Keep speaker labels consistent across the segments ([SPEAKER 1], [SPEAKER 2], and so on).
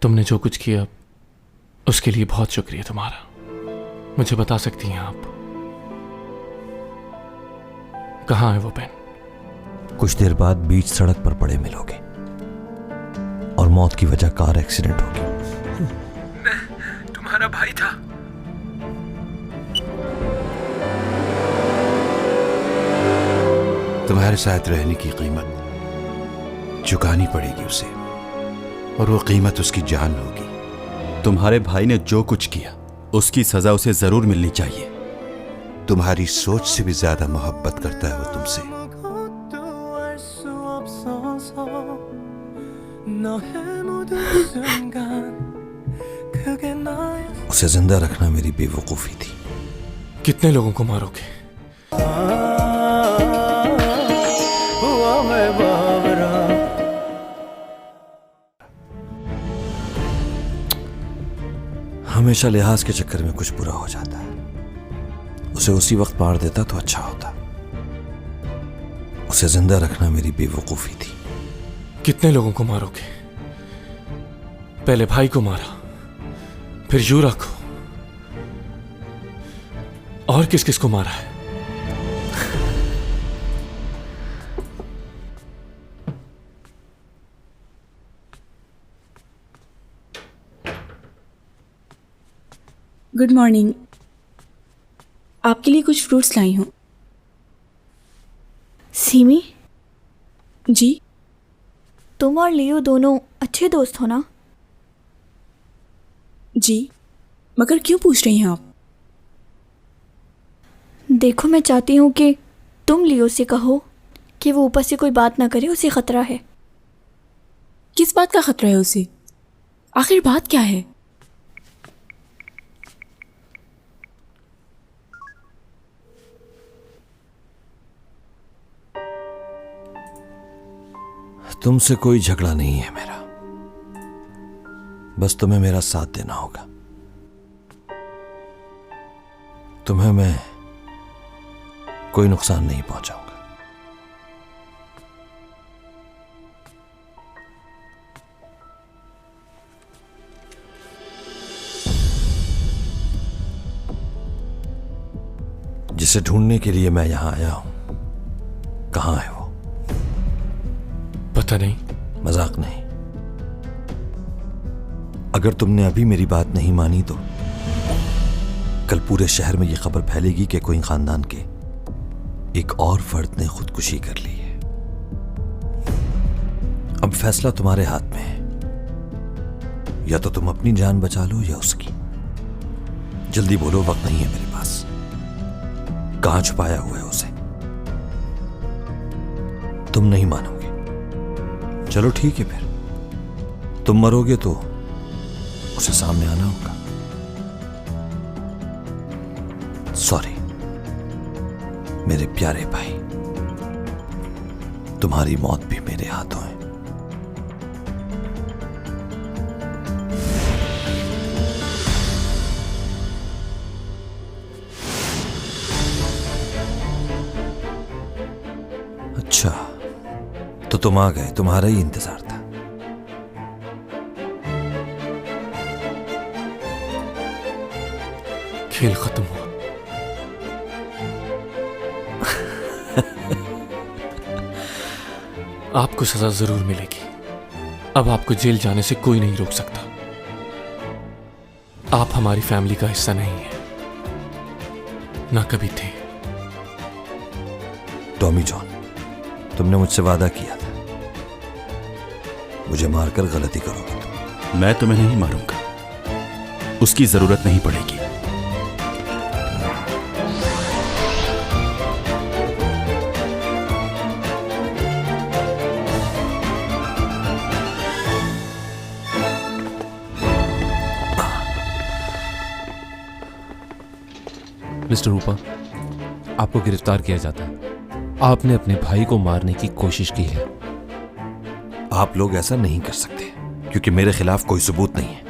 [SPEAKER 1] तुमने जो कुछ किया उसके लिए बहुत शुक्रिया तुम्हारा। मुझे बता सकती हैं आप कहाँ है वो पेन?
[SPEAKER 2] कुछ देर बाद बीच सड़क पर पड़े मिलोगे और मौत की वजह कार एक्सीडेंट होगी।
[SPEAKER 3] मैं तुम्हारा भाई था। तुम्हारे साथ रहने की कीमत चुकानी पड़ेगी उसे, और वो कीमत उसकी जान होगी।
[SPEAKER 4] तुम्हारे भाई ने जो कुछ किया उसकी सजा उसे जरूर मिलनी चाहिए।
[SPEAKER 3] तुम्हारी सोच से भी ज्यादा मोहब्बत करता है वो तुमसे।
[SPEAKER 2] उसे जिंदा रखना मेरी बेवकूफी थी।
[SPEAKER 1] कितने लोगों को मारोगे?
[SPEAKER 2] हमेशा लिहाज के चक्कर में कुछ बुरा हो जाता है। उसे उसी वक्त मार देता तो अच्छा होता। उसे जिंदा रखना मेरी बेवकूफी थी।
[SPEAKER 1] कितने लोगों को मारोगे? पहले भाई को मारा, फिर यूरा को, और किस किस को मारा है?
[SPEAKER 5] Good morning. आपके लिए कुछ फ्रूट्स लाई हूँ।
[SPEAKER 6] सीमी,
[SPEAKER 5] जी?
[SPEAKER 6] तुम और लियो दोनों अच्छे दोस्त हो ना?
[SPEAKER 5] जी, मगर क्यों पूछ रही हैं आप?
[SPEAKER 6] देखो, मैं चाहती हूँ कि तुम लियो से कहो कि वो ऊपर से कोई बात ना करे, उसे खतरा है।
[SPEAKER 5] किस बात का खतरा है उसे? आखिर बात क्या है?
[SPEAKER 2] तुमसे कोई झगड़ा नहीं है मेरा, बस तुम्हें मेरा साथ देना होगा। तुम्हें मैं कोई नुकसान नहीं पहुंचाऊंगा। जिसे ढूंढने के लिए मैं यहां आया हूं, कहां है वो?
[SPEAKER 1] पता नहीं।
[SPEAKER 2] मजाक नहीं। अगर तुमने अभी मेरी बात नहीं मानी तो कल पूरे शहर में यह खबर फैलेगी कि कोई खानदान के एक और फर्द ने खुदकुशी कर ली है। अब फैसला तुम्हारे हाथ में है, या तो तुम अपनी जान बचा लो या उसकी। जल्दी बोलो, वक्त नहीं है मेरे पास। कहां छुपाया हुआ है उसे? तुम नहीं मानोगे। चलो ठीक है, फिर तुम मरोगे तो उसे सामने आना होगा। सॉरी मेरे प्यारे भाई, तुम्हारी मौत भी मेरे हाथों है। अच्छा, तो तुम आ गए, तुम्हारा ही इंतजार था।
[SPEAKER 1] खेल खत्म हुआ। आपको सजा जरूर मिलेगी। अब आपको जेल जाने से कोई नहीं रोक सकता। आप हमारी फैमिली का हिस्सा नहीं है, ना कभी थे।
[SPEAKER 2] टॉमी जॉन, तुमने मुझसे वादा किया था, मुझे मारकर गलती करोगे तुम।
[SPEAKER 4] मैं तुम्हें नहीं मारूंगा, उसकी जरूरत नहीं पड़ेगी।
[SPEAKER 7] मिस्टर रूपा, आपको गिरफ्तार किया जाता है। आपने अपने भाई को मारने की कोशिश की है।
[SPEAKER 2] आप लोग ऐसा नहीं कर सकते क्योंकि मेरे खिलाफ कोई सबूत नहीं है।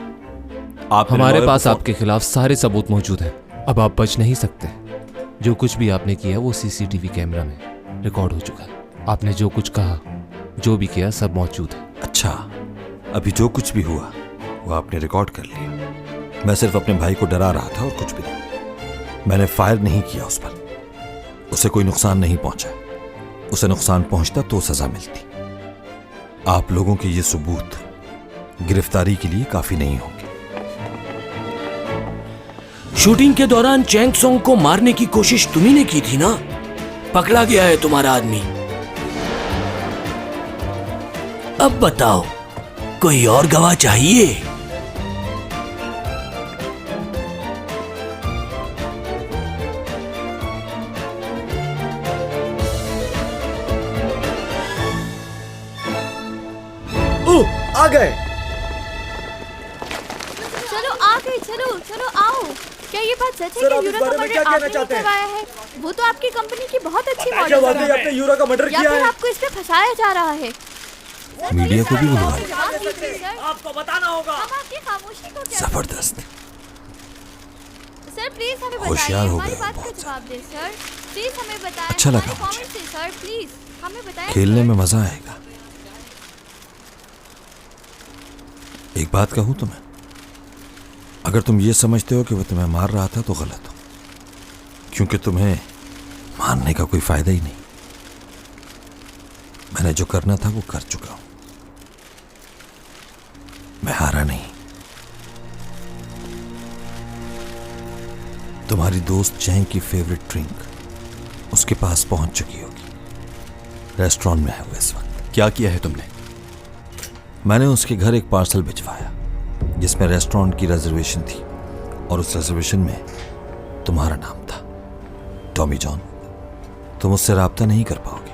[SPEAKER 2] आप
[SPEAKER 7] हमारे पास आपके खिलाफ सारे सबूत मौजूद हैं। अब आप बच नहीं सकते। जो कुछ भी आपने किया वो सीसीटीवी कैमरा में रिकॉर्ड हो चुका है। आपने जो कुछ कहा, जो भी किया, सब मौजूद है।
[SPEAKER 2] अच्छा, अभी जो कुछ भी हुआ वो आपने रिकॉर्ड कर लिया। मैं सिर्फ अपने भाई को डरा रहा था और कुछ भी नहीं। मैंने फायर नहीं किया उस पर, उसे कोई नुकसान नहीं पहुंचा। उसे नुकसान पहुंचता तो सजा मिलती। आप लोगों के ये सबूत गिरफ्तारी के लिए काफी नहीं होंगे।
[SPEAKER 8] शूटिंग के दौरान चैंग सोंग को मारने की कोशिश तुम्ही ने की थी ना? पकड़ा गया है तुम्हारा आदमी। अब बताओ, कोई और गवाह चाहिए?
[SPEAKER 9] आ गए।
[SPEAKER 6] चलो आ गए, चलो चलो आओ। क्या ये बात सच है
[SPEAKER 9] सर,
[SPEAKER 6] कि
[SPEAKER 9] आप इस
[SPEAKER 6] यूरो का
[SPEAKER 9] बारे में
[SPEAKER 6] मर्डर
[SPEAKER 9] क्या कहना
[SPEAKER 6] आपने ही
[SPEAKER 9] चाहते हैं?
[SPEAKER 6] करवाया है? वो तो आपकी कंपनी की बहुत अच्छी
[SPEAKER 9] क्या
[SPEAKER 6] मॉडल
[SPEAKER 9] बात है, आपने यूरो का मर्डर
[SPEAKER 6] या
[SPEAKER 9] किया
[SPEAKER 6] फिर
[SPEAKER 9] है?
[SPEAKER 6] आपको इसमें फंसाया जा रहा है?
[SPEAKER 2] मीडिया को भी बुलवाया।
[SPEAKER 6] जवाब दीजिए सर।
[SPEAKER 9] आपको बताना होगा।
[SPEAKER 6] हम आपकी खामोशी को क्या?
[SPEAKER 2] जबरदस्त।
[SPEAKER 6] सर प्लीज हमें बताइए,
[SPEAKER 2] होशियार हो
[SPEAKER 6] हमारी
[SPEAKER 2] गए
[SPEAKER 6] बात का
[SPEAKER 2] बहुत
[SPEAKER 6] जवाब दें सर। प्लीज हमें बताएं।
[SPEAKER 2] अच्छा लगा
[SPEAKER 6] हमारे
[SPEAKER 2] मुझे।
[SPEAKER 6] comment से सर प्लीज हमें बताएं।
[SPEAKER 2] खेलने में मजा आएगा। एक बात कहूं तुम्हें, अगर तुम ये समझते हो कि वो तुम्हें मार रहा था तो गलत हो, क्योंकि तुम्हें मारने का कोई फायदा ही नहीं। मैंने जो करना था वो कर चुका हूं। मैं हारा नहीं। तुम्हारी दोस्त चैंग की फेवरेट ड्रिंक उसके पास पहुंच चुकी होगी। रेस्टोरेंट में है वो इस वक्त।
[SPEAKER 4] क्या किया है तुमने?
[SPEAKER 2] मैंने उसके घर एक पार्सल भिजवाया जिसमें रेस्टोरेंट की रिजर्वेशन थी और उस रिजर्वेशन में तुम्हारा नाम था। टॉमी जॉन, तुम उससे राब्ता नहीं कर पाओगे।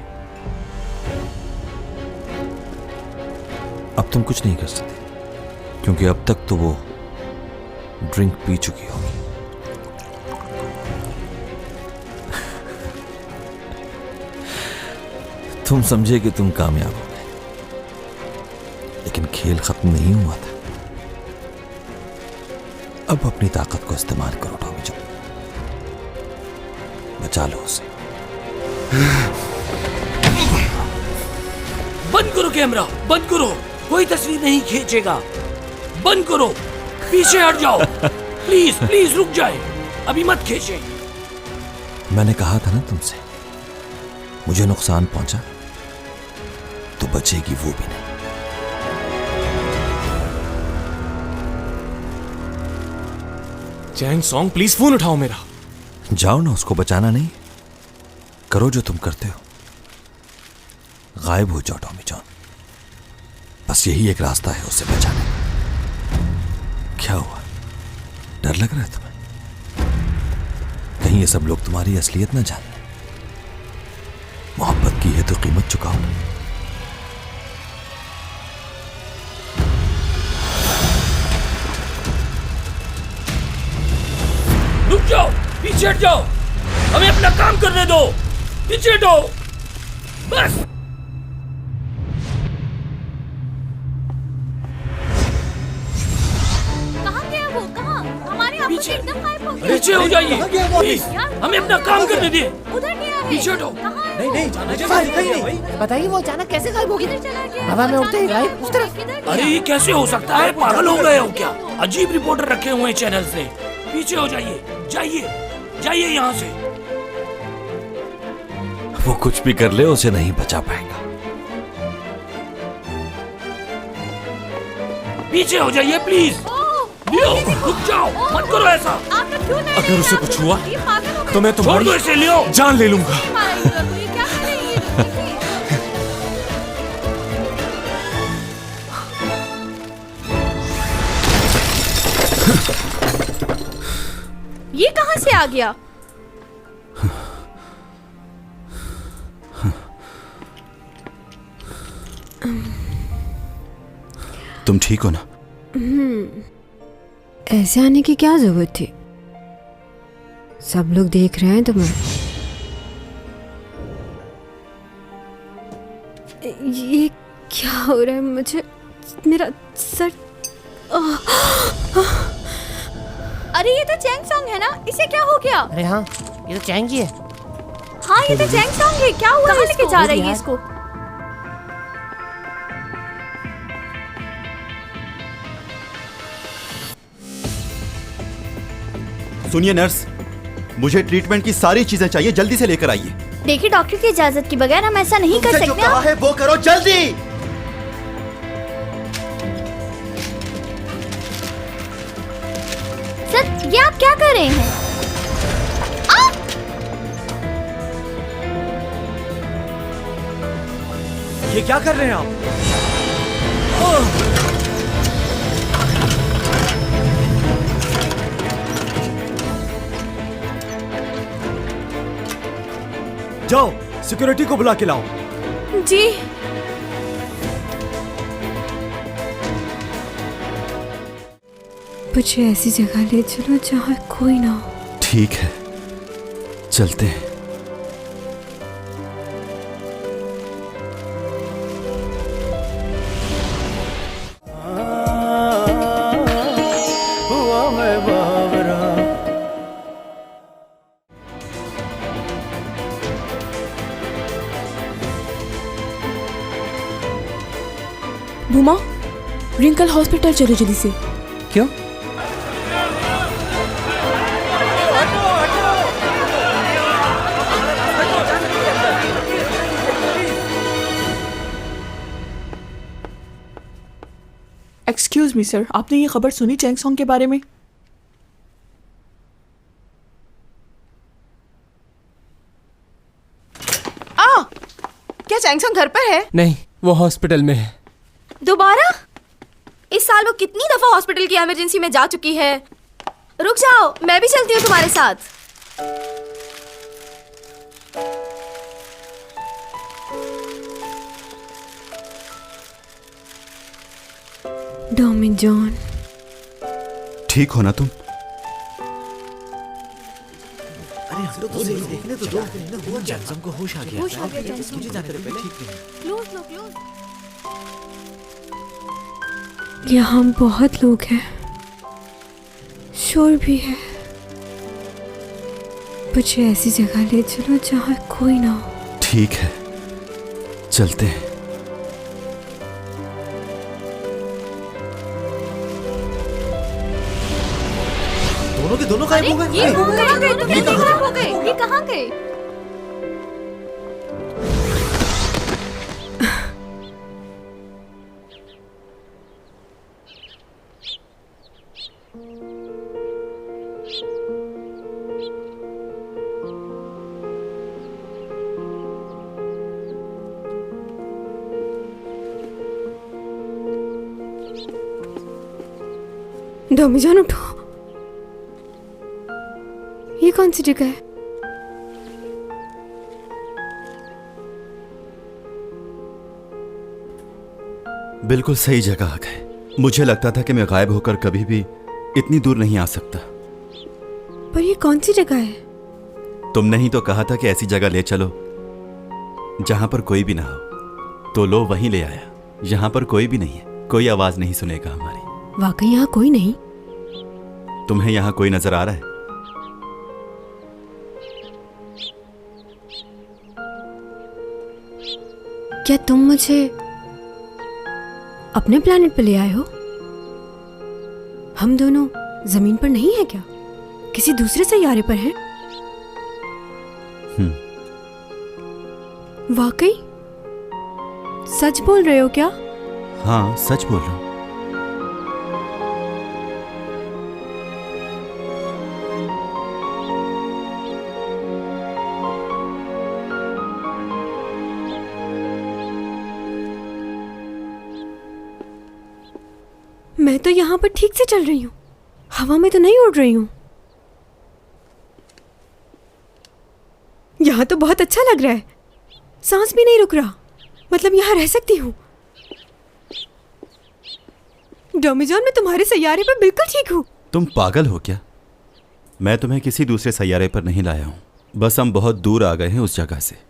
[SPEAKER 2] अब तुम कुछ नहीं कर सकते क्योंकि अब तक तो वो ड्रिंक पी चुकी होगी। तुम समझे कि तुम कामयाब हो गए, लेकिन खेल खत्म नहीं हुआ था। अब अपनी ताकत को इस्तेमाल करो टॉमी जॉन, बचा लो उसे।
[SPEAKER 8] बंद करो कैमरा, बंद करो। कोई तस्वीर नहीं खींचेगा। बंद करो, पीछे हट जाओ। प्लीज प्लीज रुक जाए, अभी मत खींचे।
[SPEAKER 2] मैंने कहा था ना तुमसे, मुझे नुकसान पहुंचा तो बचेगी वो भी नहीं।
[SPEAKER 1] चैंग सॉन्ग प्लीज फोन उठाओ मेरा।
[SPEAKER 2] जाओ ना, उसको बचाना नहीं, करो जो तुम करते हो, गायब हो जाओ टॉमी जॉन। बस यही एक रास्ता है उसे बचाने का। क्या हुआ, डर लग रहा है तुम्हें? कहीं ये सब लोग तुम्हारी असलियत ना जाने। मोहब्बत की है तो कीमत चुकाओ ना।
[SPEAKER 8] रुक जाओ, पीछे हट जाओ। हमें अपना काम करने दो। पीछे हटो बस।
[SPEAKER 6] कहाँ गया वो? कहाँ? हमारे आप
[SPEAKER 8] पीछे।
[SPEAKER 6] एकदम गायब हो गया।
[SPEAKER 8] पीछे हो जाइए प्लीज,
[SPEAKER 6] यार,
[SPEAKER 8] हमें अपना काम करने दे।
[SPEAKER 6] उधर गया है।
[SPEAKER 8] पीछे हटो।
[SPEAKER 6] कहाँ है
[SPEAKER 9] नहीं
[SPEAKER 6] वो?
[SPEAKER 9] नहीं, मुझे कहीं नहीं।
[SPEAKER 10] बताइए वो अचानक कैसे गायब हो गई?
[SPEAKER 6] किधर चला गया?
[SPEAKER 10] हवा में उड़ते ही गायब उस तरफ।
[SPEAKER 6] किधर गया?
[SPEAKER 8] अरे ये कैसे हो सकता है? पागल हो गए हो क्या? अजीब रिपोर्टर रखे हुए हैं चैनल से। पीछे हो जाइए, जाइए जाइए यहाँ से।
[SPEAKER 2] वो कुछ भी कर ले उसे नहीं बचा पाएगा।
[SPEAKER 8] पीछे हो जाइए प्लीज। लियो, रुक जाओ, मत करो ऐसा।
[SPEAKER 6] आप लोग क्यों नहीं
[SPEAKER 1] अगर उसे
[SPEAKER 6] ले
[SPEAKER 1] कुछ
[SPEAKER 6] रहे?
[SPEAKER 1] हुआ
[SPEAKER 6] ये पागल हो गए।
[SPEAKER 1] तो मैं
[SPEAKER 8] छोड़
[SPEAKER 1] तुम्हारी
[SPEAKER 8] दो इसे, लियो।
[SPEAKER 1] जान ले लूंगा।
[SPEAKER 6] नहीं मारा यूरो को, ये क्या कर रही है ये लोग? देखिए। ये कहाँ से आ गया?
[SPEAKER 4] तुम ठीक हो ना?
[SPEAKER 11] ऐसे आने की क्या जरूरत थी? सब लोग देख रहे हैं तुम्हें। ये क्या हो रहा है मुझे? मेरा सर।
[SPEAKER 6] अरे ये तो चैंग सॉन्ग है ना, इसे क्या हो गया?
[SPEAKER 10] अरे हाँ, ये तो चैंग ही है।
[SPEAKER 6] हाँ ये तो चैंग सॉन्ग है। क्या हुआ? कहाँ लेके जा रही है इसको?
[SPEAKER 4] सुनिए नर्स, मुझे ट्रीटमेंट की सारी चीजें चाहिए, जल्दी से लेकर आइए।
[SPEAKER 6] देखिए डॉक्टर की इजाजत के बगैर हम ऐसा नहीं कर
[SPEAKER 4] तुमसे जो
[SPEAKER 6] सकते।
[SPEAKER 4] कहा है वो करो जल्दी।
[SPEAKER 6] सर ये आप क्या कर रहे हैं?
[SPEAKER 9] ये क्या कर रहे हैं आप? जाओ सिक्योरिटी को बुला के लाओ।
[SPEAKER 5] जी।
[SPEAKER 11] मुझे ऐसी जगह ले चलो जहाँ कोई ना हो।
[SPEAKER 2] ठीक है, चलते हैं।
[SPEAKER 5] भूमा, रिंकल हॉस्पिटल चलो जल्दी से।
[SPEAKER 7] क्यों?
[SPEAKER 5] एक्सक्यूज मी सर, आपने ये खबर सुनी चैंग सॉन्ग के बारे में?
[SPEAKER 12] क्या चैंग सॉन्ग घर पर है?
[SPEAKER 7] नहीं, वो हॉस्पिटल में है।
[SPEAKER 12] दोबारा? इस साल वो कितनी दफा हॉस्पिटल की इमरजेंसी में जा चुकी है। रुक जाओ, मैं भी चलती हूँ तुम्हारे साथ।
[SPEAKER 11] डॉमी जॉन,
[SPEAKER 4] ठीक हो ना तुम?
[SPEAKER 9] देखने तो दो, जैक्सन को होश आ गया। मुझे जाने दे पहले।
[SPEAKER 12] क्लोज लो, क्लोज।
[SPEAKER 11] यहाँ बहुत लोग हैं, शोर भी है। मुझे ऐसी जगह ले चलो जहाँ कोई ना हो।
[SPEAKER 2] ठीक है, चलते हैं।
[SPEAKER 9] दोनों के दोनों गायब हो गए।
[SPEAKER 12] ये कहाँ गए? तुम लोग कहाँ हो गए? ये कहाँ गए?
[SPEAKER 11] डॉमी जॉन उठो, ये कौन सी जगह है?
[SPEAKER 4] बिल्कुल सही जगह आ गए। मुझे लगता था कि मैं गायब होकर कभी भी इतनी दूर नहीं आ सकता।
[SPEAKER 11] पर ये कौन सी जगह है?
[SPEAKER 4] तुमने ही तो कहा था कि ऐसी जगह ले चलो जहां पर कोई भी ना हो, तो लो वहीं ले आया। यहां पर कोई भी नहीं है, कोई आवाज नहीं सुनेगा हमारी।
[SPEAKER 11] वाकई यहाँ कोई नहीं?
[SPEAKER 4] तुम्हें यहां कोई नजर आ रहा है?
[SPEAKER 11] क्या तुम मुझे अपने प्लेनेट पर ले आए हो? हम दोनों जमीन पर नहीं है क्या? किसी दूसरे सैयारे पर हैं? वाकई? सच बोल रहे हो क्या?
[SPEAKER 4] हाँ, सच बोल रहा हूं।
[SPEAKER 11] मैं तो यहाँ पर ठीक से चल रही हूँ, हवा में तो नहीं उड़ रही हूँ। यहाँ तो बहुत अच्छा लग रहा है, सांस भी नहीं रुक रहा। मतलब यहाँ रह सकती हूँ। डॉमी जॉन, मैं तुम्हारे सैयारे पर बिल्कुल ठीक हूँ।
[SPEAKER 4] तुम पागल हो क्या? मैं तुम्हें किसी दूसरे सैयारे पर नहीं लाया हूं, बस हम बहुत दूर आ गए हैं उस जगह से।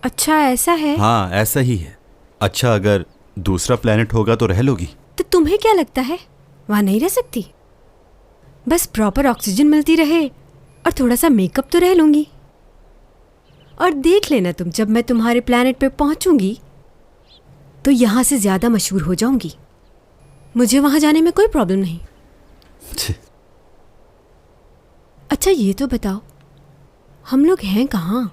[SPEAKER 11] अच्छा ऐसा है?
[SPEAKER 4] हाँ, ऐसा ही है। अच्छा, अगर दूसरा प्लेनेट होगा तो रह लोगी?
[SPEAKER 11] तो तुम्हें क्या लगता है वहां नहीं रह सकती? बस प्रॉपर ऑक्सीजन मिलती रहे और थोड़ा सा मेकअप तो रह लूंगी। और देख लेना तुम, जब मैं तुम्हारे प्लेनेट पे पहुंचूंगी तो यहाँ से ज़्यादा मशहूर हो जाऊंगी। मुझे वहाँ जाने में कोई प्रॉब्लम नहीं। अच्छा ये तो बताओ, हम लोग हैं कहाँ?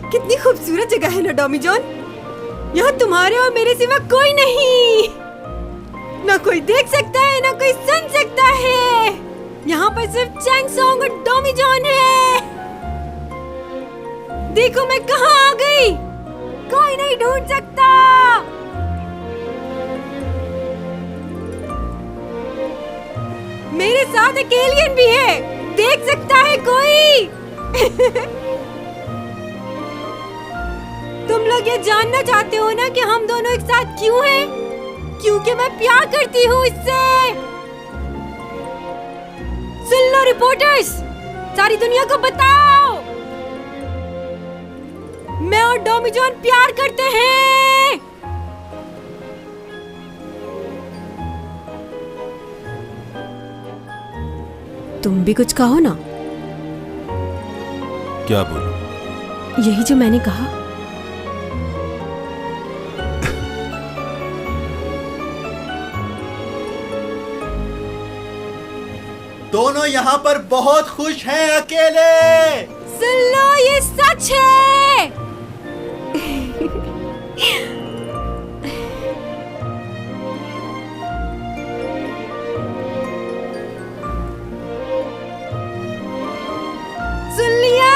[SPEAKER 11] कितनी खूबसूरत जगह है ना डॉमी जॉन। यहाँ तुम्हारे और मेरे सिवा कोई नहीं, ना कोई देख सकता है ना कोई सुन सकता है। यहाँ पर सिर्फ चैंग सॉन्ग और डॉमी जॉन है। देखो मैं कहाँ आ गई, कोई नहीं ढूंढ सकता। मेरे साथ एक एलियन भी है, देख सकता है कोई? तुम लोग ये जानना चाहते हो ना कि हम दोनों एक साथ क्यों हैं? क्योंकि मैं प्यार करती हूँ इससे। सुन लो रिपोर्टर्स, सारी दुनिया को बताओ, मैं और डॉमी जॉन प्यार करते हैं। तुम भी कुछ कहो ना।
[SPEAKER 4] क्या बोलूं?
[SPEAKER 11] यही जो मैंने कहा।
[SPEAKER 4] दोनों यहाँ पर बहुत खुश हैं अकेले।
[SPEAKER 11] सुन लो, ये सच है। सुन लिया?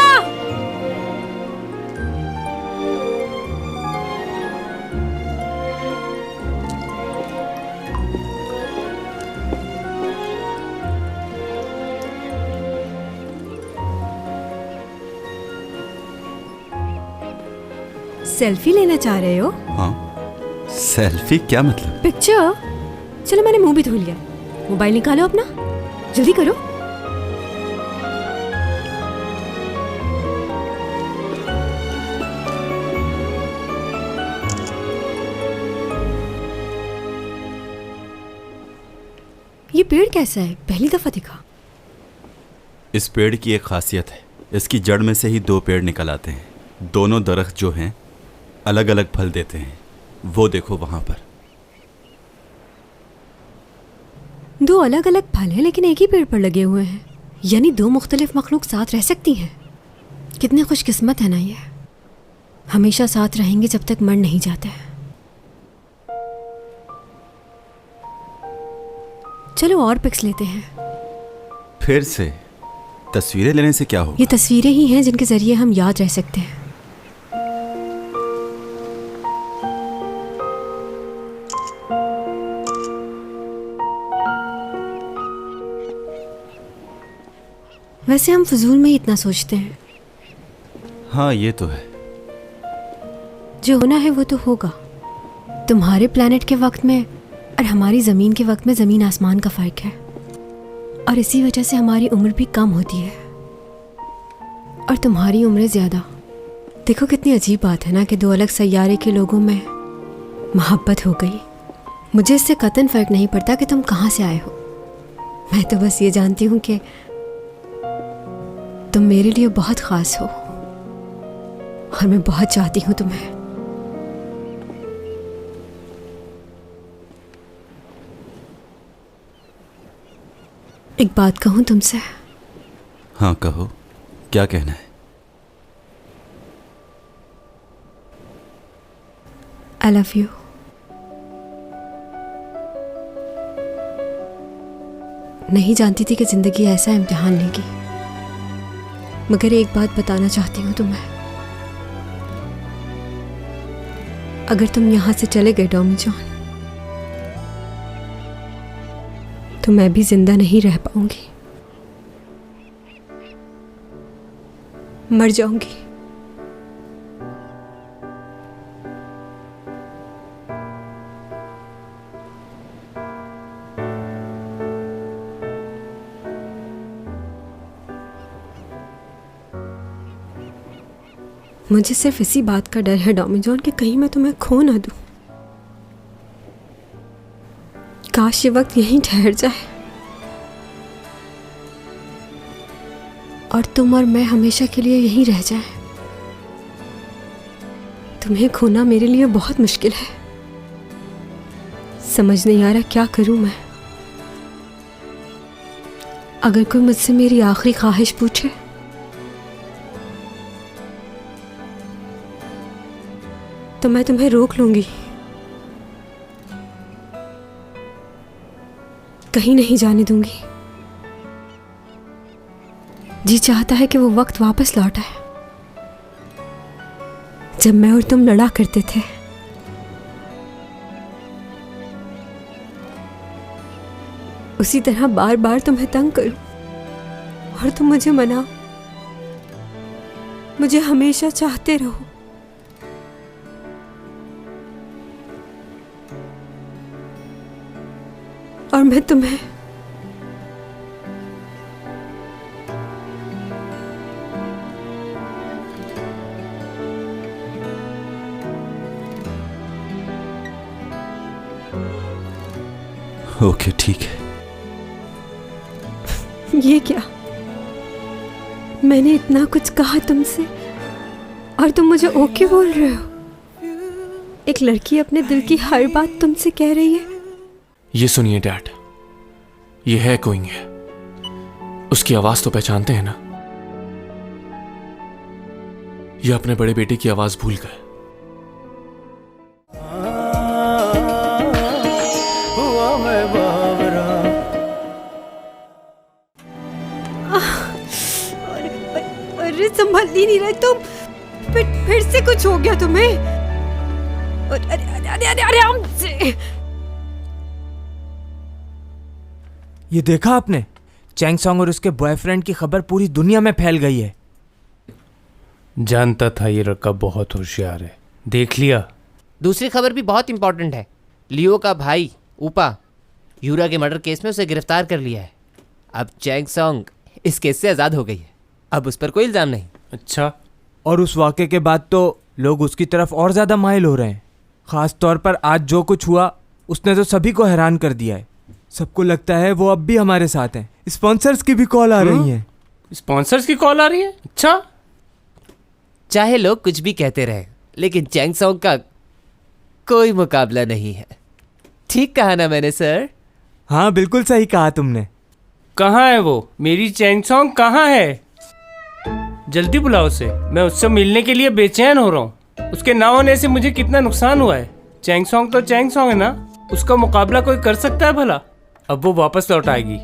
[SPEAKER 11] सेल्फी लेना चाह रहे हो?
[SPEAKER 4] हाँ, सेल्फी क्या मतलब?
[SPEAKER 11] पिक्चर? चलो मैंने मुंह भी धो लिया, मोबाइल निकालो अपना, जल्दी करो। ये पेड़ कैसा है? पहली दफा दिखा।
[SPEAKER 4] इस पेड़ की एक खासियत है, इसकी जड़ में से ही दो पेड़ निकल आते हैं। दोनों दरख्त जो हैं अलग अलग फल देते हैं। वो देखो वहां पर।
[SPEAKER 11] दो अलग अलग फल हैं लेकिन एक ही पेड़ पर लगे हुए हैं, यानी दो मुख्तलिफ मखलूक साथ रह सकती हैं। कितने खुशकिस्मत है ना ये। हमेशा साथ रहेंगे जब तक मर नहीं जाते हैं। चलो और पिक्स लेते हैं।
[SPEAKER 4] फिर से तस्वीरें लेने से क्या होगा?
[SPEAKER 11] ये तस्वीरें ही हैं जिनके जरिए हम याद रह सकते हैं। वैसे हम फजूल में ही इतना सोचते हैं।
[SPEAKER 4] हाँ ये तो है।
[SPEAKER 11] जो होना है वो तो होगा। तुम्हारे प्लेनेट के वक्त में और हमारी ज़मीन के वक्त में ज़मीन आसमान का फ़र्क है, और इसी वजह से हमारी उम्र भी कम होती है और तुम्हारी उम्र ज़्यादा। देखो कितनी अजीब बात है ना कि दो अलग सैयारे के लोगों में मोहब्बत हो गई। मुझे इससे कतई फ़र्क नहीं पड़ता कि तुम कहाँ से आए हो। मैं तो बस ये जानती हूँ कि तुम मेरे लिए बहुत ख़ास हो और मैं बहुत चाहती हूँ तुम्हें। एक बात कहूँ तुमसे?
[SPEAKER 4] हाँ कहो, क्या कहना है?
[SPEAKER 11] I love you। नहीं जानती थी कि जिंदगी ऐसा इम्तिहान लेगी, मगर एक बात बताना चाहती हूँ तुम्हें। अगर तुम यहाँ से चले गए डॉमी जॉन, तो मैं भी जिंदा नहीं रह पाऊंगी, मर जाऊंगी। मुझे सिर्फ इसी बात का डर है डॉमी जॉन कि कहीं मैं तुम्हें खो ना दूं। काश ये वक्त यहीं ठहर जाए और तुम और मैं हमेशा के लिए यहीं रह जाएं। तुम्हें खोना मेरे लिए बहुत मुश्किल है। समझ नहीं आ रहा क्या करूं मैं। अगर कोई मुझसे मेरी आखिरी ख्वाहिश पूछे तो मैं तुम्हें रोक लूंगी, कहीं नहीं जाने दूंगी। जी चाहता है कि वो वक्त वापस लौट आए जब मैं और तुम लड़ा करते थे। उसी तरह बार बार तुम्हें तंग करूं और तुम मुझे मनाओ, मुझे हमेशा चाहते रहो। और मैं तुम्हें
[SPEAKER 2] ओके ठीक है।
[SPEAKER 11] ये क्या, मैंने इतना कुछ कहा तुमसे और तुम मुझे ओके बोल रहे हो? एक लड़की अपने दिल की हर बात तुमसे कह रही है।
[SPEAKER 1] ये सुनिए डैड, ये है कोइंग है, उसकी आवाज तो पहचानते हैं ना? ये अपने बड़े बेटे की आवाज भूल गए।
[SPEAKER 11] अरे संभल ही नहीं रहे तुम, फिर से कुछ हो गया तुम्हें? अरे अरे अरे आराम से।
[SPEAKER 9] ये देखा आपने, चैंग सॉन्ग और उसके बॉयफ्रेंड की खबर पूरी दुनिया में फैल गई है।
[SPEAKER 13] जानता था ये लड़का बहुत होशियार है, देख लिया।
[SPEAKER 10] दूसरी खबर भी बहुत इंपॉर्टेंट है। लियो का भाई ऊपा यूरा के मर्डर केस में उसे गिरफ्तार कर लिया है। अब चैंग सॉन्ग इस केस से आज़ाद हो गई है, अब उस पर कोई इल्ज़ाम नहीं।
[SPEAKER 9] अच्छा, और उस वाक़े के बाद तो लोग उसकी तरफ और ज़्यादा माइल हो रहे हैं। ख़ास तौर पर आज जो कुछ हुआ उसने तो सभी को हैरान कर दिया है। सबको लगता है वो अब भी हमारे साथ हैं। स्पॉन्सर्स की भी कॉल आ रही है।
[SPEAKER 13] स्पॉन्सर्स की कॉल आ रही है? अच्छा,
[SPEAKER 10] चाहे लोग कुछ भी कहते रहे, लेकिन चैंग सॉन्ग का कोई मुकाबला नहीं है। ठीक कहा ना मैंने सर?
[SPEAKER 9] हाँ बिल्कुल सही कहा तुमने।
[SPEAKER 13] कहाँ है वो? मेरी चैंग सॉन्ग कहाँ है? जल्दी बुलाओ उसे, मैं उससे मिलने के लिए बेचैन हो रहा हूँ। उसके ना होने से मुझे कितना नुकसान हुआ है। चैंग सॉन्ग तो चैंग सॉन्ग है ना, उसका मुकाबला कोई कर सकता है भला? अब वो वापस लौट आएगी।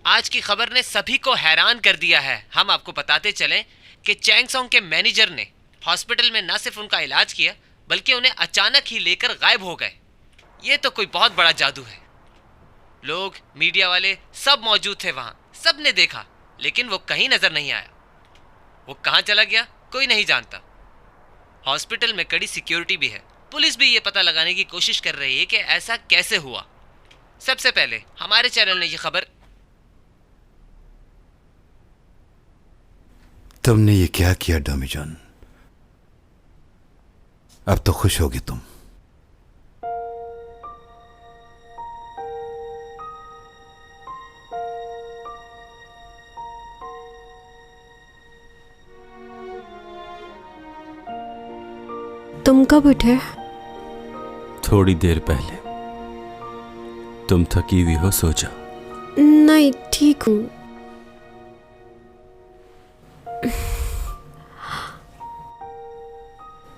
[SPEAKER 7] आज की खबर ने सभी को हैरान कर दिया है। हम आपको बताते चलें कि चैंग सॉन्ग के मैनेजर ने हॉस्पिटल में न सिर्फ उनका इलाज किया, बल्कि उन्हें अचानक ही लेकर गायब हो गए। ये तो कोई बहुत बड़ा जादू है। लोग, मीडिया वाले सब मौजूद थे वहां, सब ने देखा, लेकिन वो कहीं नजर नहीं आया। वो कहां चला गया कोई नहीं जानता। हॉस्पिटल में कड़ी सिक्योरिटी भी है। पुलिस भी ये पता लगाने की कोशिश कर रही है कि ऐसा कैसे हुआ। सबसे पहले हमारे चैनल ने ये खबर।
[SPEAKER 3] तुमने ये क्या किया डोमीजन? अब तो खुश होगी तुम।
[SPEAKER 11] तुम कब उठे?
[SPEAKER 4] थोड़ी देर पहले। तुम थकी हुई हो, सो जा।
[SPEAKER 11] नहीं, ठीक हूँ।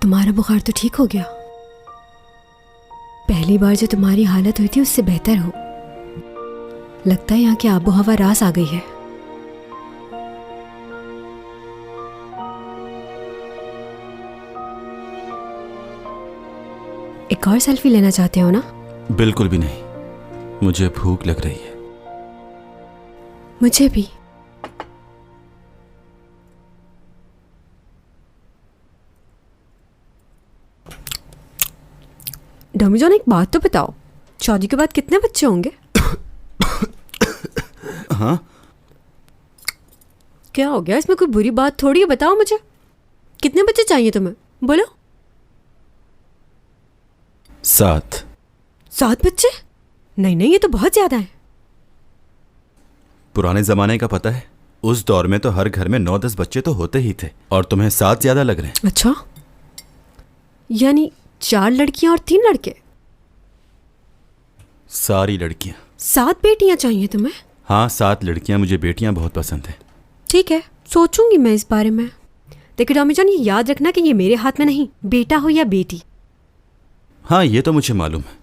[SPEAKER 11] तुम्हारा बुखार तो ठीक हो गया? पहली बार जो तुम्हारी हालत हुई थी उससे बेहतर हो। लगता है यहाँ की आबो हवा रास आ गई है। एक और सेल्फी लेना चाहते हो ना?
[SPEAKER 4] बिल्कुल भी नहीं, मुझे भूख लग रही है।
[SPEAKER 11] मुझे भी। डोमीजन, एक बात तो बताओ, शादी के बाद कितने बच्चे होंगे?
[SPEAKER 4] हाँ?
[SPEAKER 11] क्या हो गया? इसमें कोई बुरी बात थोड़ी है, बताओ मुझे। कितने बच्चे चाहिए तुम्हें? बोलो।
[SPEAKER 4] 7।
[SPEAKER 11] 7 बच्चे? नहीं नहीं, ये तो बहुत ज्यादा है।
[SPEAKER 4] पुराने जमाने का पता है, उस दौर में तो हर घर में 9-10 बच्चे तो होते ही थे, और तुम्हें 7 ज्यादा लग रहे हैं।
[SPEAKER 11] अच्छा, यानी 4 लड़कियां और 3 लड़के?
[SPEAKER 4] सारी लड़कियां।
[SPEAKER 11] 7 बेटियां चाहिए तुम्हें?
[SPEAKER 4] हाँ, 7 लड़कियां। मुझे बेटियां बहुत पसंद है।
[SPEAKER 11] ठीक है, सोचूंगी मैं इस बारे में। देखो टॉमी जॉन, ये याद रखना कि ये मेरे हाथ में नहीं, बेटा हो या बेटी।
[SPEAKER 4] हाँ, ये तो मुझे मालूम है,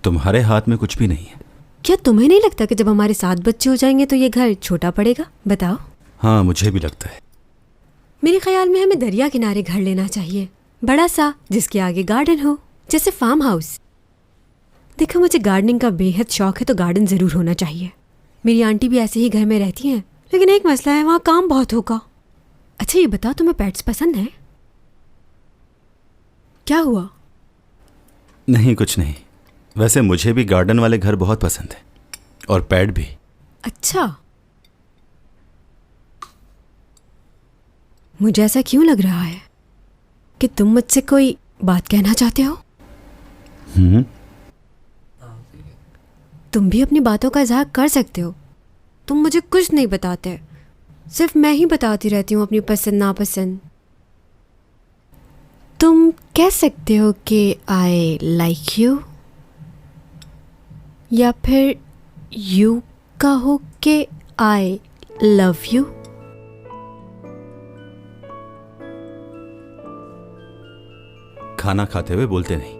[SPEAKER 4] तुम्हारे हाथ में कुछ भी नहीं है।
[SPEAKER 11] क्या तुम्हें नहीं लगता कि जब हमारे 7 बच्चे हो जाएंगे तो ये घर छोटा पड़ेगा? बताओ।
[SPEAKER 4] हाँ, मुझे भी लगता है।
[SPEAKER 11] मेरे ख्याल में हमें दरिया किनारे घर लेना चाहिए, बड़ा सा, जिसके आगे गार्डन हो, जैसे फार्म हाउस। देखो, मुझे गार्डनिंग का बेहद शौक है, तो गार्डन जरूर होना चाहिए। मेरी आंटी भी ऐसे ही घर में रहती हैं, लेकिन एक मसला है, वहाँ काम बहुत होगा। अच्छा ये बताओ, तुम्हें पेट्स पसंद है? क्या हुआ?
[SPEAKER 4] नहीं, कुछ नहीं। वैसे मुझे भी गार्डन वाले घर बहुत पसंद है, और पेट भी।
[SPEAKER 11] अच्छा, मुझे ऐसा क्यों लग रहा है कि तुम मुझसे कोई बात कहना चाहते हो? तुम भी अपनी बातों का इजहार कर सकते हो। तुम मुझे कुछ नहीं बताते, सिर्फ मैं ही बताती रहती हूँ अपनी पसंद नापसंद। तुम कह सकते हो कि आई लाइक यू, या फिर यू कहो कि आई लव यू।
[SPEAKER 4] खाना खाते हुए बोलते नहीं।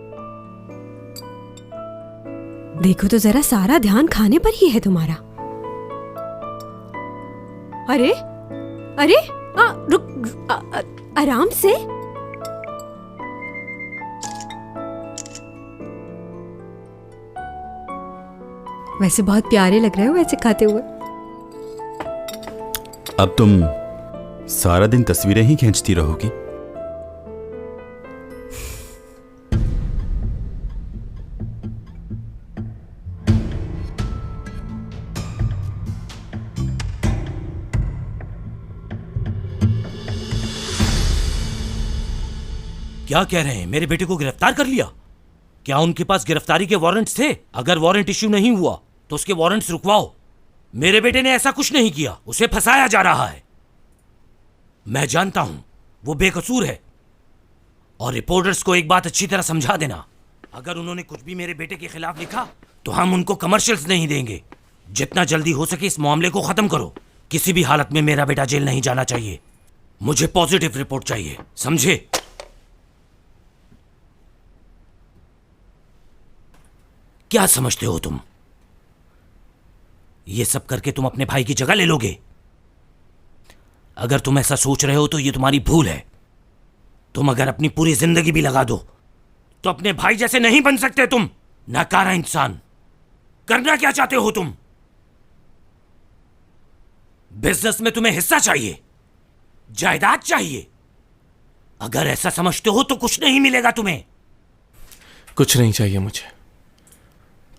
[SPEAKER 11] देखो तो जरा, सारा ध्यान खाने पर ही है तुम्हारा। अरे अरे, रुक, आराम से। वैसे बहुत प्यारे लग रहे हो ऐसे खाते हुए।
[SPEAKER 4] अब तुम सारा दिन तस्वीरें ही खींचती रहोगी।
[SPEAKER 8] क्या कह रहे हैं? मेरे बेटे को गिरफ्तार कर लिया? क्या उनके पास गिरफ्तारी के वारंट्स थे? अगर वारंट इश्यू नहीं हुआ तो उसके वारंट्स रुकवाओ। मेरे बेटे ने ऐसा कुछ नहीं किया, उसे फंसाया जा रहा है। मैं जानता हूं वो बेकसूर है। और रिपोर्टर्स को एक बात अच्छी तरह समझा देना, अगर उन्होंने कुछ भी मेरे बेटे के खिलाफ लिखा तो हम उनको कमर्शियल्स नहीं देंगे। जितना जल्दी हो सके इस मामले को खत्म करो। किसी भी हालत में मेरा बेटा जेल नहीं जाना चाहिए। मुझे पॉजिटिव रिपोर्ट चाहिए, समझे? क्या समझते हो तुम? ये सब करके तुम अपने भाई की जगह ले लोगे? अगर तुम ऐसा सोच रहे हो तो ये तुम्हारी भूल है। तुम अगर अपनी पूरी जिंदगी भी लगा दो तो अपने भाई जैसे नहीं बन सकते तुम। नाकारा इंसान। करना क्या चाहते हो तुम? बिजनेस में तुम्हें हिस्सा चाहिए, जायदाद चाहिए। अगर ऐसा समझते हो तो कुछ नहीं मिलेगा तुम्हें।
[SPEAKER 1] कुछ नहीं चाहिए मुझे,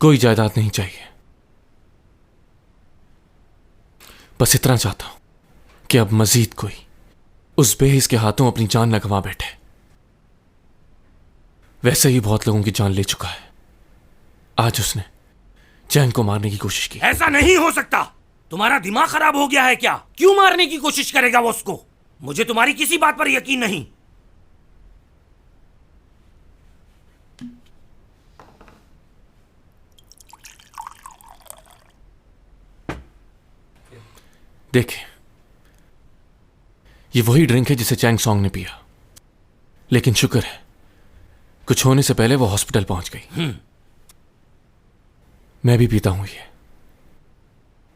[SPEAKER 1] कोई जायदाद नहीं चाहिए। बस इतना चाहता हूं कि अब मजीद कोई उस बेहिस के हाथों अपनी जान न गंवा बैठे। वैसे ही बहुत लोगों की जान ले चुका है। आज उसने चैंग को मारने की कोशिश की।
[SPEAKER 8] ऐसा नहीं हो सकता। तुम्हारा दिमाग खराब हो गया है क्या? क्यों मारने की कोशिश करेगा वो उसको? मुझे तुम्हारी किसी बात पर यकीन नहीं।
[SPEAKER 1] देखे, ये वही ड्रिंक है जिसे चैंग सॉन्ग ने पिया, लेकिन शुक्र है कुछ होने से पहले वो हॉस्पिटल पहुंच गई। मैं भी पीता हूं ये,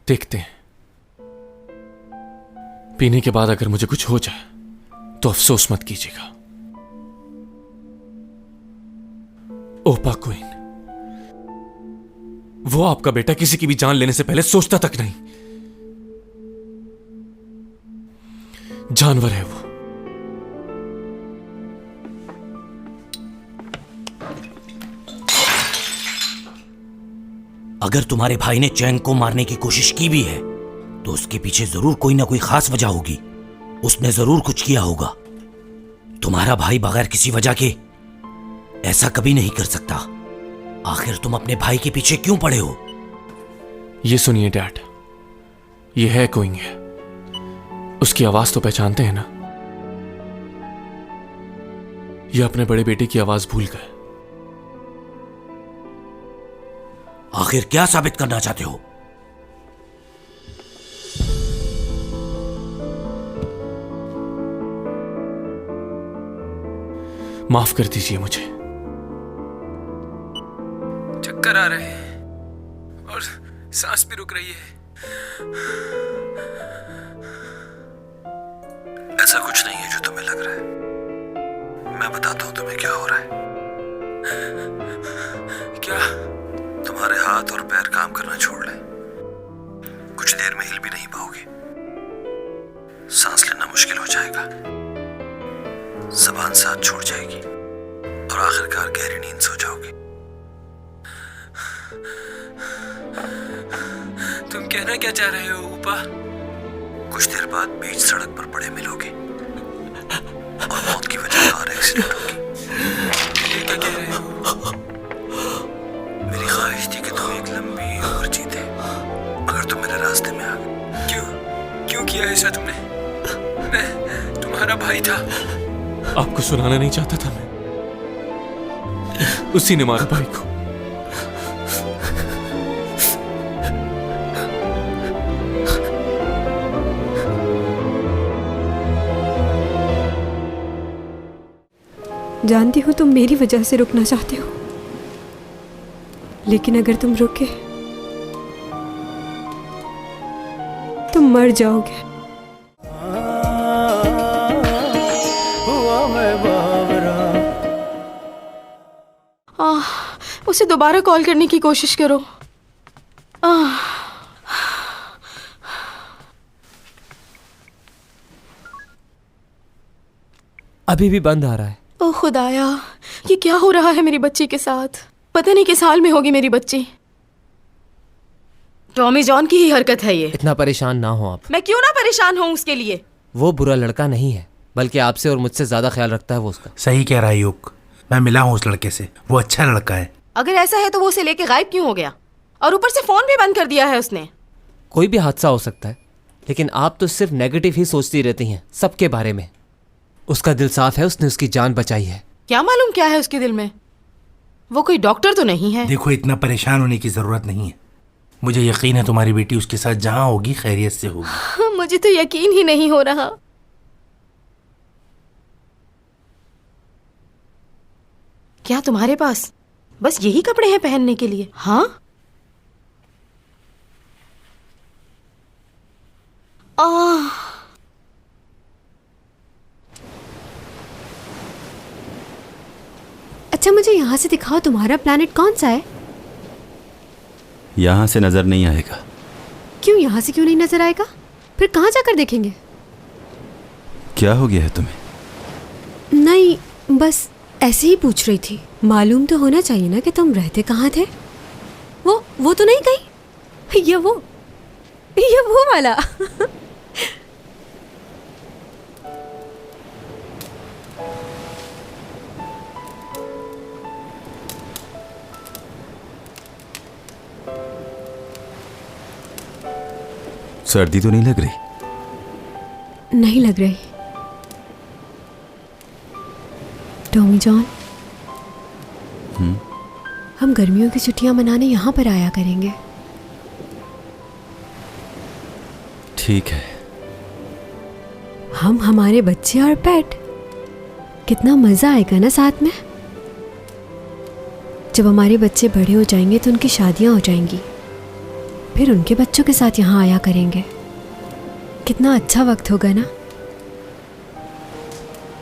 [SPEAKER 1] देखते हैं। पीने के बाद अगर मुझे कुछ हो जाए तो अफसोस मत कीजिएगा। ओपा क्वीन, वो आपका बेटा किसी की भी जान लेने से पहले सोचता तक नहीं। जानवर है वो।
[SPEAKER 8] अगर तुम्हारे भाई ने चैंग को मारने की कोशिश की भी है तो उसके पीछे जरूर कोई ना कोई खास वजह होगी। उसने जरूर कुछ किया होगा। तुम्हारा भाई बगैर किसी वजह के ऐसा कभी नहीं कर सकता। आखिर तुम अपने भाई के पीछे क्यों पड़े हो?
[SPEAKER 1] ये सुनिए डैड, ये है कोइंग है, उसकी आवाज तो पहचानते हैं ना? ये अपने बड़े बेटे की आवाज भूल गए।
[SPEAKER 8] आखिर क्या साबित करना चाहते हो?
[SPEAKER 1] माफ कर दीजिए मुझे।
[SPEAKER 9] चक्कर आ रहे हैं और सांस भी रुक रही है।
[SPEAKER 2] ऐसा कुछ नहीं है जो तुम्हें लग रहा है। मैं बताता हूं तुम्हें क्या हो रहा है।
[SPEAKER 9] क्या?
[SPEAKER 2] तुम्हारे हाथ और पैर काम करना छोड़ लें। कुछ देर में हिल भी नहीं पाओगे। सांस लेना मुश्किल हो जाएगा। जबान साथ छोड़ जाएगी और आखिरकार गहरी नींद सो जाओगे।
[SPEAKER 9] तुम कहना क्या चाह रहे हो ऊपा?
[SPEAKER 2] कुछ देर बाद बीच सड़क पर पड़े मिलोगे और मौत की वजह कार एक्सीडेंट होगी।
[SPEAKER 9] ये क्या कह रहे हो?
[SPEAKER 2] मेरी ख्वाहिश थी कि तुम एक लंबी उम्र जीते अगर तुम मेरे रास्ते में आ गए।
[SPEAKER 9] क्यों किया ऐसा तुमने? मैं तुम्हारा भाई था।
[SPEAKER 1] आपको सुनाना नहीं चाहता था मैं। उसी ने मारा भाई को।
[SPEAKER 11] जानती हूँ तुम मेरी वजह से रुकना चाहते हो, लेकिन अगर तुम रुके तुम मर जाओगे।
[SPEAKER 12] उसे दोबारा कॉल करने की कोशिश करो।
[SPEAKER 10] अभी भी बंद आ रहा है।
[SPEAKER 12] ओ खुदाया, ये क्या हो रहा है मेरी बच्ची के साथ? पता नहीं किस हाल में होगी मेरी बच्ची। टॉमी जॉन की ही हरकत है ये।
[SPEAKER 10] इतना परेशान ना हो आप।
[SPEAKER 12] मैं क्यों ना परेशान हूँ उसके लिए?
[SPEAKER 10] वो बुरा लड़का नहीं है, बल्कि आपसे और मुझसे ज्यादा ख्याल रखता है वो उसका।
[SPEAKER 3] सही कह रहा है युग, मैं मिला हूँ उस लड़के से, वो अच्छा लड़का है।
[SPEAKER 12] अगर ऐसा है तो वो उसे लेके गायब क्यों हो गया? और ऊपर से फोन भी बंद कर दिया है उसने।
[SPEAKER 10] कोई भी हादसा हो सकता है, लेकिन आप तो सिर्फ नेगेटिव ही सोचती रहती हैं सबके बारे में। उसका दिल साफ है, उसने उसकी जान बचाई है।
[SPEAKER 12] क्या मालूम क्या है उसके दिल में? वो कोई डॉक्टर तो नहीं है।
[SPEAKER 3] देखो, इतना परेशान होने की जरूरत नहीं है। मुझे यकीन है तुम्हारी बेटी उसके साथ जहां होगी खैरियत से होगी।
[SPEAKER 12] मुझे तो यकीन ही नहीं हो रहा। क्या तुम्हारे पास बस यही कपड़े हैं पहनने के लिए? हाँ?
[SPEAKER 11] अच्छा मुझे यहाँ से दिखाओ, तुम्हारा प्लैनेट कौन सा है?
[SPEAKER 4] यहां से नजर नहीं आएगा।
[SPEAKER 11] क्यों यहाँ से क्यों नहीं नजर आएगा? फिर कहाँ जाकर देखेंगे?
[SPEAKER 4] क्या हो गया है तुम्हें?
[SPEAKER 11] नहीं, बस ऐसे ही पूछ रही थी। मालूम तो होना चाहिए ना कि तुम रहते कहाँ थे। वो तो नहीं गई? ये वो वाला।
[SPEAKER 4] सर्दी तो नहीं लग रही?
[SPEAKER 11] नहीं लग रही। टॉमी जॉन, हम गर्मियों की छुट्टियां मनाने यहाँ पर आया करेंगे।
[SPEAKER 4] ठीक है।
[SPEAKER 11] हम, हमारे बच्चे और पेट, कितना मजा आएगा ना साथ में। जब हमारे बच्चे बड़े हो जाएंगे तो उनकी शादियां हो जाएंगी, फिर उनके बच्चों के साथ यहाँ आया करेंगे। कितना अच्छा वक्त होगा ना।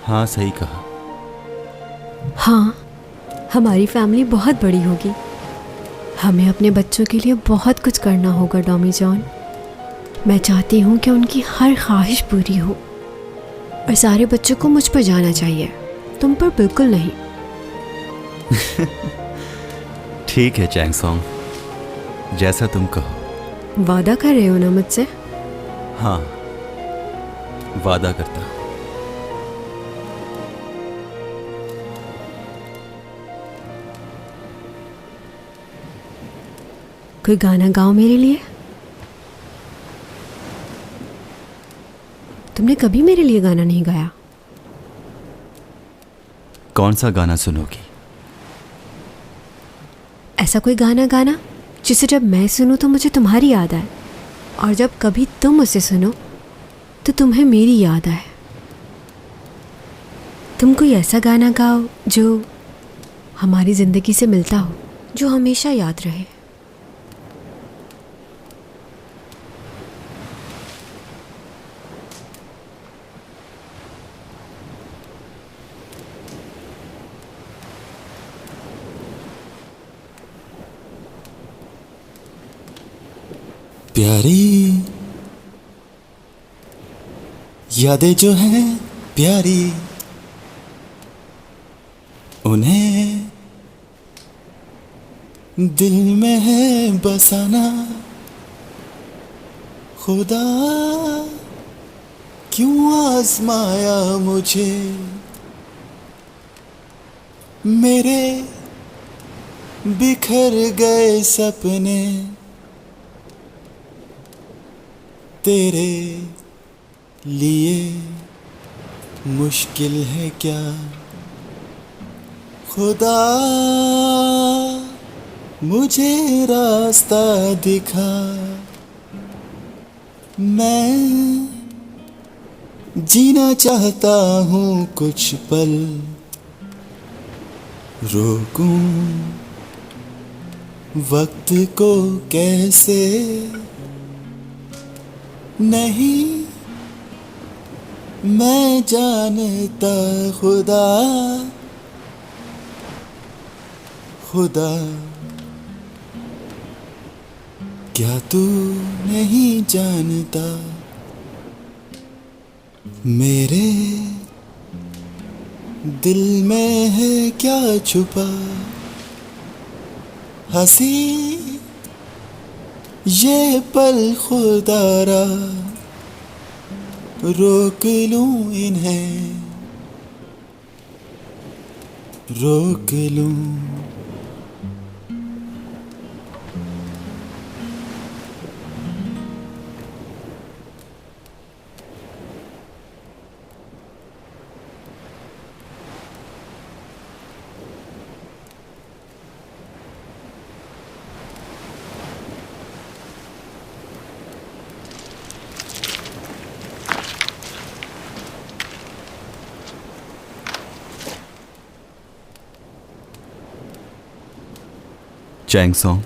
[SPEAKER 4] हाँ, सही कहा।
[SPEAKER 11] हाँ, हमारी फैमिली बहुत बड़ी होगी। हमें अपने बच्चों के लिए बहुत कुछ करना होगा टॉमी जॉन। मैं चाहती हूँ कि उनकी हर ख्वाहिश पूरी हो, और सारे बच्चों को मुझ पर जाना चाहिए, तुम पर बिल्कुल नहीं।
[SPEAKER 4] ठीक है चैंग सॉन्ग, जैसा तुम कहो।
[SPEAKER 11] वादा कर रहे हो ना मुझसे?
[SPEAKER 4] हाँ, वादा करता हूं।
[SPEAKER 11] कोई गाना गाओ मेरे लिए। तुमने कभी मेरे लिए गाना नहीं गाया।
[SPEAKER 4] कौन सा गाना सुनोगी?
[SPEAKER 11] ऐसा कोई गाना गाना जिसे जब मैं सुनूं तो मुझे तुम्हारी याद आए, और जब कभी तुम उसे सुनो तो तुम्हें मेरी याद आए। तुम कोई ऐसा गाना गाओ जो हमारी जिंदगी से मिलता हो, जो हमेशा याद रहे।
[SPEAKER 14] प्यारी यादें जो हैं प्यारी, उन्हें दिल में है बसाना। खुदा क्यों आजमाया मुझे, मेरे बिखर गए सपने तेरे लिए मुश्किल है क्या। खुदा मुझे रास्ता दिखा, मैं जीना चाहता हूँ कुछ पल, रोकूं वक्त को कैसे। नहीं मैं जानता खुदा, खुदा क्या तू नहीं जानता, मेरे दिल में है क्या छुपा। हंसी ये पल खुदारा, रोक लूं इन्हें, रोक लूं।
[SPEAKER 4] चैंग सॉन्ग,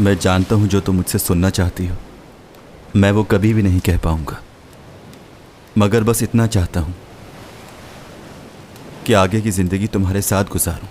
[SPEAKER 4] मैं जानता हूं जो तुम मुझसे सुनना चाहती हो मैं वो कभी भी नहीं कह पाऊंगा, मगर बस इतना चाहता हूं कि आगे की जिंदगी तुम्हारे साथ गुजारूं।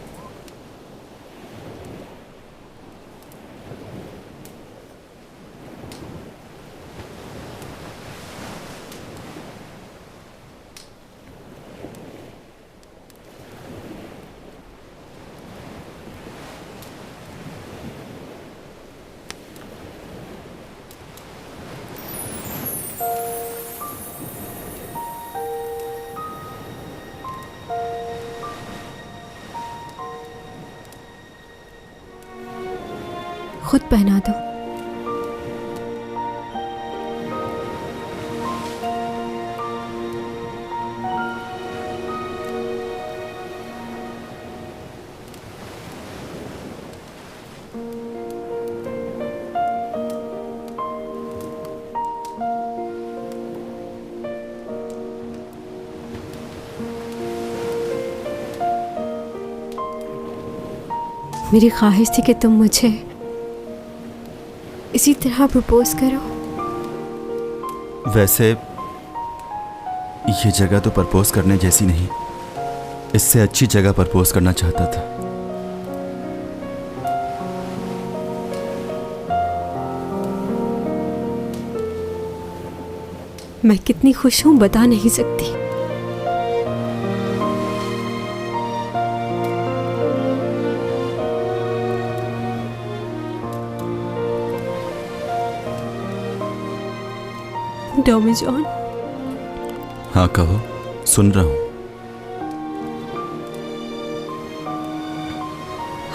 [SPEAKER 11] खुद पहना दो। मेरी ख्वाहिश थी कि तुम मुझे इसी तरह प्रपोज करो।
[SPEAKER 4] वैसे ये जगह तो प्रपोज करने जैसी नहीं, इससे अच्छी जगह प्रपोज करना चाहता था।
[SPEAKER 11] मैं कितनी खुश हूं बता नहीं सकती। Tommy John.
[SPEAKER 4] हाँ कहो, सुन रहा हूं।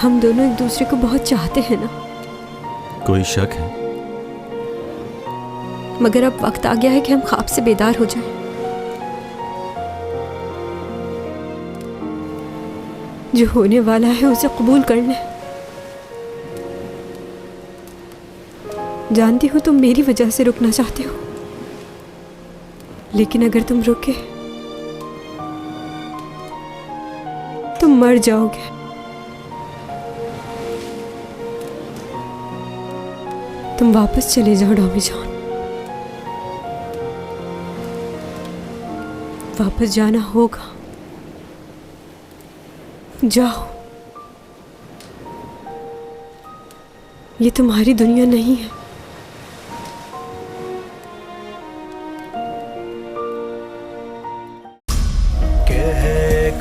[SPEAKER 11] हम दोनों एक दूसरे को बहुत चाहते हैं ना?
[SPEAKER 4] कोई शक है?
[SPEAKER 11] मगर अब वक्त आ गया है कि हम ख्वाब से बेदार हो जाएं। जो होने वाला है उसे कबूल कर लें। जानती हूं तुम मेरी वजह से रुकना चाहते हो, लेकिन अगर तुम रुके तुम मर जाओगे। तुम वापस चले जाओ डॉमी जॉन, वापस जाना होगा। जाओ, ये तुम्हारी दुनिया नहीं है।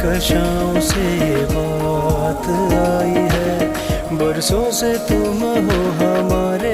[SPEAKER 14] कशाओं से बात आई है, बरसों से तुम हो हमारे